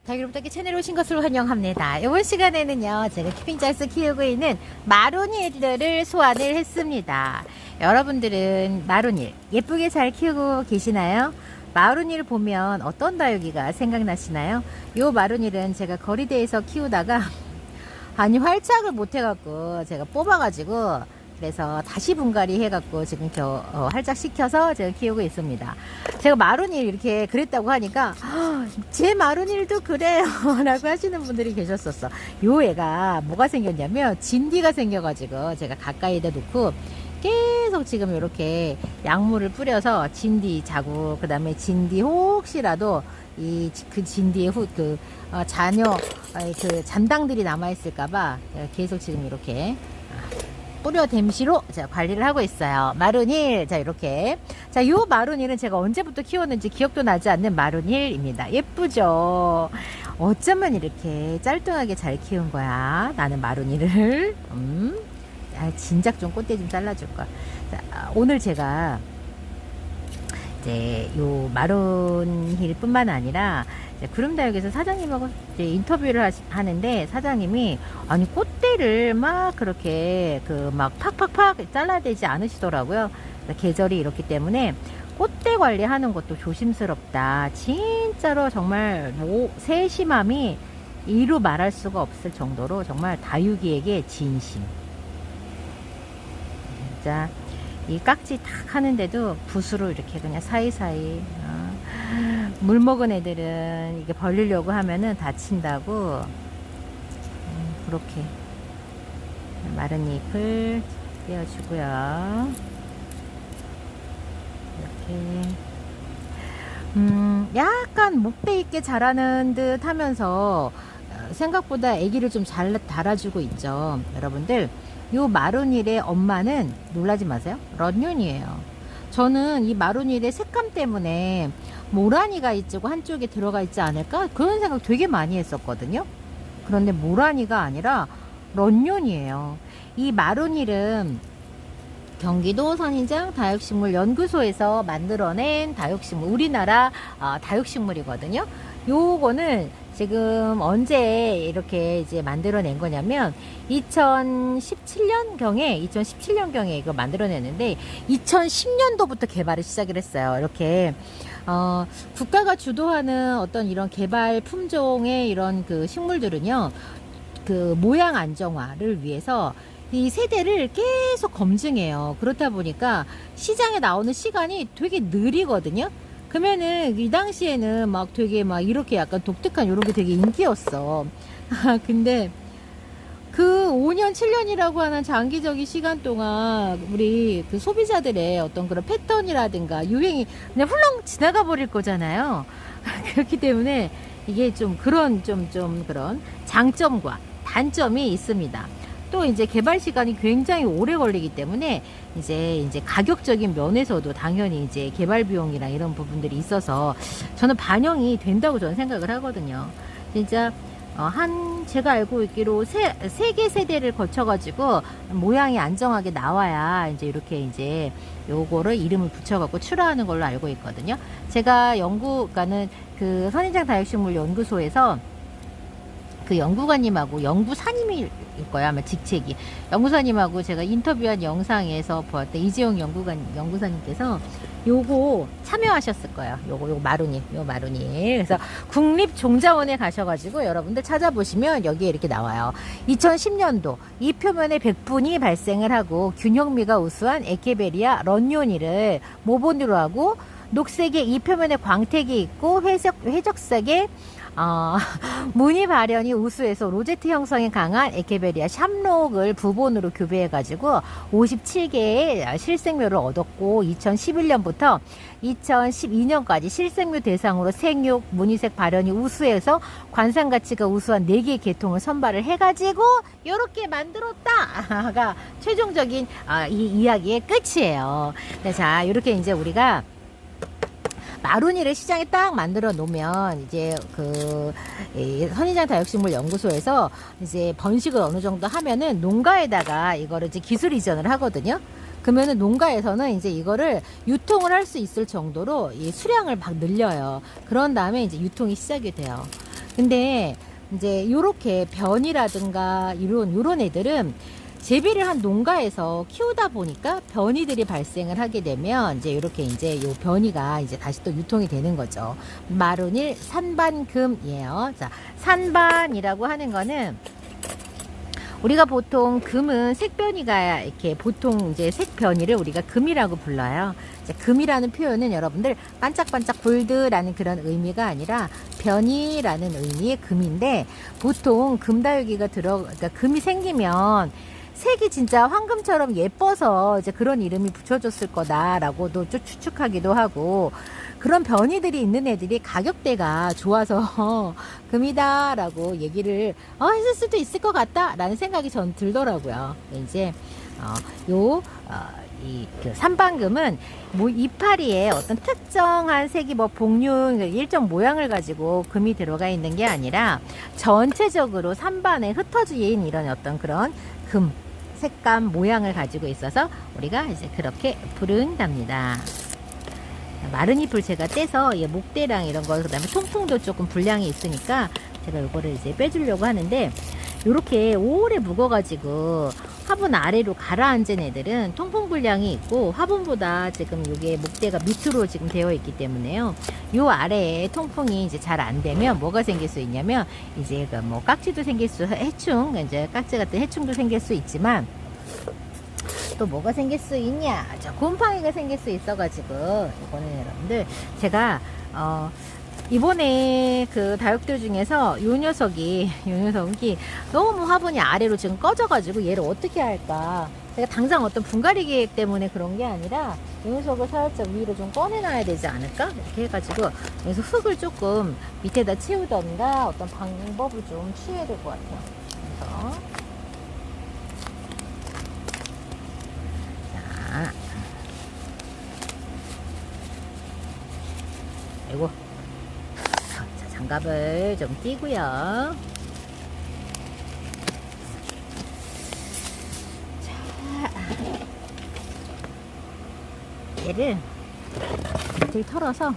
다이그룹답게 채널에 오신 것을 환영합니다. 이번 시간에는요, 제가 키핑장에서 키우고 있는 마로니들을 소환을 했습니다. 여러분들은 마로니 예쁘게 잘 키우고 계시나요? 마로니를 보면 어떤 다육이가 생각나시나요? 요 마로니는 제가 거리대에서 키우다가 아니 활착을 못 해갖고 제가 뽑아가지고 그래서 다시 분갈이 해갖고 지금 활착시켜서 제가 키우고 있습니다. 제가 마로니를 이렇게 그랬다고 하니까 제 마로니도 그래요 라고 하시는 분들이 계셨었어. 요 애가 뭐가 생겼냐면 진디가 생겨가지고 제가 가까이다 놓고 계속 지금 이렇게 약물을 뿌려서 진디 자국, 그 다음에 진디 혹시라도 그 진디의 자녀 그 잔당들이 남아있을까봐 계속 지금 이렇게 뿌려 댐시로 제가 관리를 하고 있어요. 마로닐. 자, 이렇게. 자, 요 마로닐은 제가 언제부터 키웠는지 기억도 나지 않는 마로닐입니다. 예쁘죠? 어쩌면 이렇게 짤뚱하게 잘 키운 거야. 나는 마로닐을. 진작 좀 꽃대 좀 잘라줄 걸. 자, 오늘 제가 이제 요 마론힐 뿐만 아니라 구름다육에서 사장님하고 이제 인터뷰를 하는데 사장님이 아니 꽃대를 막 그렇게 막 팍팍팍 잘라야 되지 않으시더라고요. 계절이 이렇기 때문에 꽃대 관리하는 것도 조심스럽다. 진짜로 정말 세심함이 이루 말할 수가 없을 정도로 정말 다육이에게 진심. 진짜 이 깍지 탁 하는데도 붓으로 이렇게 그냥 사이사이 물 먹은 애들은 이게 벌리려고 하면은 다친다고 그렇게 마른 잎을 떼어주고요. 이렇게 약간 목대 있게 자라는 듯 하면서 생각보다 아기를 좀 잘 달아주고 있죠. 여러분들 요 마로닐의 엄마는 놀라지 마세요. 런윤이에요. 저는 이 마로닐의 색감 때문에 모라니가 이쪽 한쪽에 들어가 있지 않을까? 그런 생각 되게 많이 했었거든요. 그런데 모라니가 아니라 런윤이에요. 이 마로닐은 경기도 선인장 다육식물연구소에서 만들어낸 다육식물, 우리나라 다육식물이거든요. 요거는 지금 언제 이렇게 이제 만들어낸 거냐면 2017년경에 이거 만들어냈는데 2010년도부터 개발을 시작을 했어요. 이렇게 국가가 주도하는 어떤 이런 개발 품종의 이런 그 식물들은요, 그 모양 안정화를 위해서 이 세대를 계속 검증해요. 그렇다 보니까 시장에 나오는 시간이 되게 느리거든요. 그러면은 이 당시에는 막 되게 막 이렇게 약간 독특한 이런 게 되게 인기였어. 근데 그 5년, 7년이라고 하는 장기적인 시간 동안 우리 그 소비자들의 어떤 그런 패턴이라든가 유행이 그냥 훌렁 지나가 버릴 거잖아요. 그렇기 때문에 이게 좀 그런 장점과 단점이 있습니다. 또 이제 개발 시간이 굉장히 오래 걸리기 때문에 이제 가격적인 면에서도 당연히 이제 개발 비용이랑 이런 부분들이 있어서 저는 반영이 된다고 저는 생각을 하거든요. 진짜 제가 알고 있기로 세 개 세대를 거쳐가지고 모양이 안정하게 나와야 이제 이렇게 이제 요거를 이름을 붙여갖고 출하하는 걸로 알고 있거든요. 제가 그러니까는 그 선인장 다육식물 연구소에서 그 연구관님하고 연구사님일 거예요. 아마 직책이. 연구사님하고 제가 인터뷰한 영상에서 보았던 이재용 연구사님께서 요거 참여하셨을 거예요. 요거 마로니. 그래서 국립종자원에 가셔가지고 여러분들 찾아보시면 여기에 이렇게 나와요. 2010년도 이 표면에 백분이 발생을 하고 균형미가 우수한 에케베리아 런요니를 모본으로 하고 녹색의 이 표면에 광택이 있고 회적색의 무늬 발현이 우수해서 로제트 형성이 강한 에케베리아 샴록을 부본으로 교배해가지고 57개의 실생묘를 얻었고 2011년부터 2012년까지 실생묘 대상으로 생육, 무늬색 발현이 우수해서 관상가치가 우수한 4개의 계통을 선발을 해가지고 이렇게 만들었다가 최종적인 이 이야기의 끝이에요. 네, 자, 이렇게 이제 우리가 마로니를 시장에 딱 만들어 놓으면 이제 선인장 다육식물 연구소에서 이제 번식을 어느 정도 하면은 농가에다가 이거를 이제 기술 이전을 하거든요. 그러면은 농가에서는 이제 이거를 유통을 할 수 있을 정도로 이 수량을 막 늘려요. 그런 다음에 이제 유통이 시작이 돼요. 근데 이제 요렇게 변이라든가 요런 애들은 재배를 한 농가에서 키우다 보니까 변이들이 발생을 하게 되면 이제 이렇게 이제 요 변이가 이제 다시 또 유통이 되는 거죠. 마룬일 산반금이에요. 자, 산반이라고 하는 거는 우리가 보통 금은 색변이가 이렇게 보통 이제 색변이를 우리가 금이라고 불러요. 이제 금이라는 표현은 여러분들 반짝반짝 골드라는 그런 의미가 아니라 변이라는 의미의 금인데, 보통 금다육이가 그러니까 금이 생기면 색이 진짜 황금처럼 예뻐서 이제 그런 이름이 붙여졌을 거다라고도 좀 추측하기도 하고, 그런 변이들이 있는 애들이 가격대가 좋아서 금이다라고 얘기를 했을 수도 있을 것 같다라는 생각이 전 들더라고요. 이제 그 산방금은 뭐 이파리에 어떤 특정한 색이 뭐 복륜 일정 모양을 가지고 금이 들어가 있는 게 아니라 전체적으로 산반에 흩어진 이런 어떤 그런 금 색감 모양을 가지고 있어서 우리가 이제 그렇게 부른답니다. 마른 잎을 제가 떼서 목대랑 이런 거, 그다음에 통풍도 조금 분량이 있으니까 제가 요거를 이제 빼주려고 하는데, 요렇게 오래 묵어가지고 화분 아래로 가라앉은 애들은 통풍 분량이 있고, 화분보다 지금 요게 목대가 밑으로 지금 되어 있기 때문에요. 요 아래에 통풍이 이제 잘 안 되면 뭐가 생길 수 있냐면, 이제 그 뭐 깍지도 생길 수, 해충, 이제 깍지 같은 해충도 생길 수 있지만, 또 뭐가 생길 수 있냐? 저 곰팡이가 생길 수 있어가지고, 이거는 여러분들 제가 이번에 그 다육들 중에서 요 녀석이 너무 화분이 아래로 지금 꺼져가지고 얘를 어떻게 할까? 제가 당장 어떤 분갈이 계획 때문에 그런 게 아니라 요 녀석을 살짝 위로 좀 꺼내놔야 되지 않을까? 이렇게 해가지고 여기서 흙을 조금 밑에다 채우던가 어떤 방법을 좀 취해야 될 것 같아요. 그래서 아이고, 자, 장갑을 좀 끼고요. 자, 얘를 들 털어서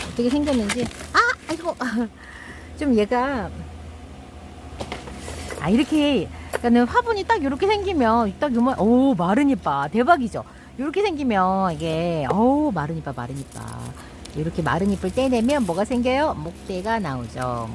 어떻게 생겼는지, 아이고, 좀 얘가 이렇게, 그러니까는 화분이 딱 이렇게 생기면 딱 요만, 오, 마른 잎봐, 대박이죠. 이렇게 생기면 이게 마른 잎봐. 이렇게 마른 잎을 떼내면 뭐가 생겨요? 목대가 나오죠.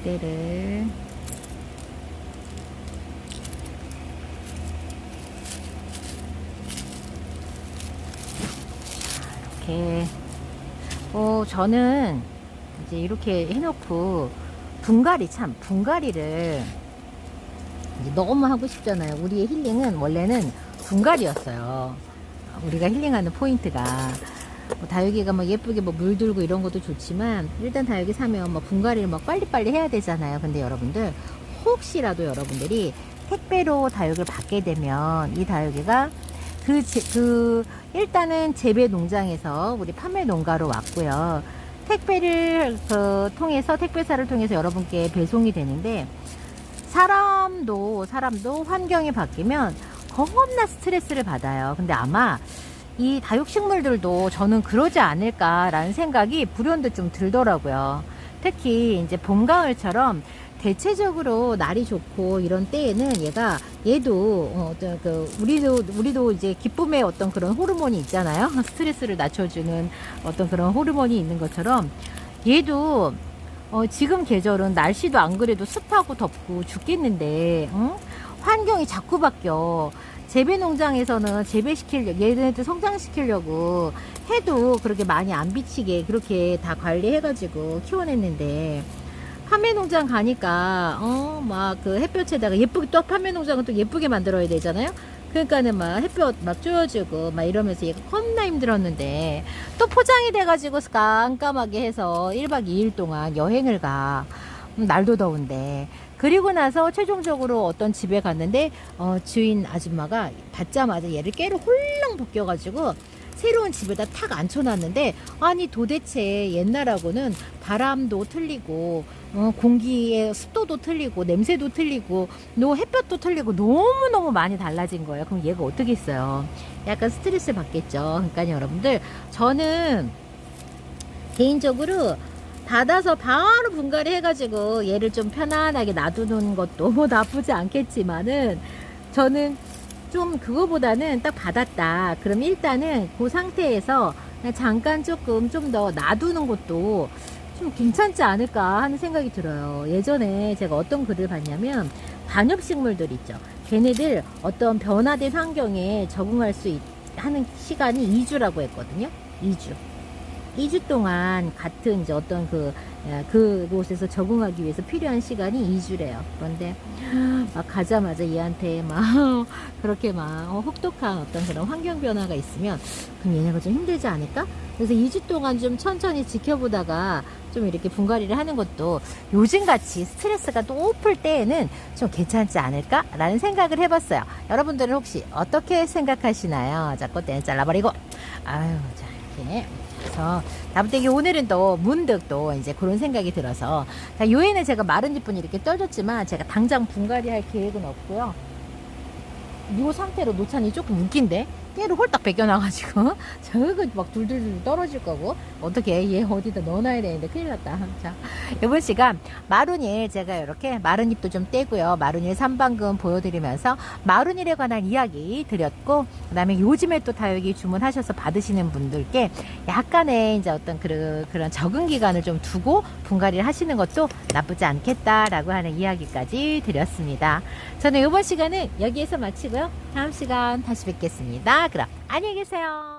목대를 이렇게 저는 이제 이렇게 해놓고 분갈이를 이제 너무 하고 싶잖아요. 우리의 힐링은 원래는 분갈이였어요. 우리가 힐링하는 포인트가 다육이가 뭐 예쁘게 뭐 물들고 이런 것도 좋지만, 일단 다육이 사면 뭐 분갈이를 막 빨리빨리 해야 되잖아요. 근데 여러분들, 혹시라도 여러분들이 택배로 다육을 받게 되면 이 다육이가 일단은 재배 농장에서 우리 판매 농가로 왔고요. 택배를 통해서, 택배사를 통해서 여러분께 배송이 되는데, 사람도 환경이 바뀌면 겁나 스트레스를 받아요. 근데 아마 이 다육식물들도 저는 그러지 않을까라는 생각이 불현듯 좀 들더라고요. 특히 이제 봄, 가을처럼 대체적으로 날이 좋고 이런 때에는 얘도 우리도 이제 기쁨의 어떤 그런 호르몬이 있잖아요. 스트레스를 낮춰주는 어떤 그런 호르몬이 있는 것처럼 얘도 지금 계절은 날씨도 안 그래도 습하고 덥고 죽겠는데, 환경이 자꾸 바뀌어. 재배 농장에서는 얘네들 성장시키려고 해도 그렇게 많이 안 비치게 그렇게 다 관리해가지고 키워냈는데, 판매 농장 가니까 막 그 햇볕에다가 예쁘게, 또 판매 농장은 또 예쁘게 만들어야 되잖아요. 그러니까는 막 햇볕 막 쬐어주고 막 이러면서 얘가 겁나 힘들었는데, 또 포장이 돼가지고 깜깜하게 해서 1박 2일 동안 여행을 가. 날도 더운데. 그리고 나서 최종적으로 어떤 집에 갔는데 주인 아줌마가 받자마자 얘를 깨를 홀랑 벗겨가지고 새로운 집에다 탁 앉혀놨는데, 아니 도대체 옛날하고는 바람도 틀리고 공기의 습도도 틀리고 냄새도 틀리고 햇볕도 틀리고 너무너무 많이 달라진 거예요. 그럼 얘가 어떻게 있어요? 약간 스트레스 받겠죠. 그러니까 여러분들, 저는 개인적으로 받아서 바로 분갈이 해가지고 얘를 좀 편안하게 놔두는 것도 뭐 나쁘지 않겠지만은, 저는 좀 그거보다는 딱 받았다 그럼 일단은 그 상태에서 그냥 잠깐 조금 좀 더 놔두는 것도 좀 괜찮지 않을까 하는 생각이 들어요. 예전에 제가 어떤 글을 봤냐면, 관엽식물들 있죠. 걔네들 어떤 변화된 환경에 적응할 수 하는 시간이 2주라고 했거든요. 2주. 2주 동안 같은 이제 어떤 그곳에서 적응하기 위해서 필요한 시간이 2주래요. 그런데 막 가자마자 얘한테 막 그렇게 막 혹독한 어떤 그런 환경 변화가 있으면, 그럼 얘네가 좀 힘들지 않을까? 그래서 2주 동안 좀 천천히 지켜보다가 좀 이렇게 분갈이를 하는 것도 요즘같이 스트레스가 높을 때에는 좀 괜찮지 않을까? 라는 생각을 해봤어요. 여러분들은 혹시 어떻게 생각하시나요? 자, 꽃대는 잘라버리고, 아유, 자, 이렇게. 그래서 다부터기 오늘은 또 문득 또 이제 그런 생각이 들어서, 자, 요에는 제가 마른 잎은 이렇게 떨어졌지만 제가 당장 분갈이 할 계획은 없고요. 이 상태로 놓자니 조금 웃긴데, 깨를 홀딱 벗겨놔가지고 저거 막 둘둘둘 떨어질 거고, 어떻게 얘 어디다 넣어놔야 되는데 큰일 났다. 자, 이번 시간 마룬일 제가 이렇게 마른 잎도 좀 떼고요, 마룬일 삼방금 보여드리면서 마룬일에 관한 이야기 드렸고, 그 다음에 요즘에 또 다육이 주문하셔서 받으시는 분들께 약간의 이제 어떤 그런 적응 기간을 좀 두고 분갈이를 하시는 것도 나쁘지 않겠다라고 하는 이야기까지 드렸습니다. 저는 이번 시간은 여기에서 마치고요, 다음 시간 다시 뵙겠습니다. 그럼 안녕히 계세요.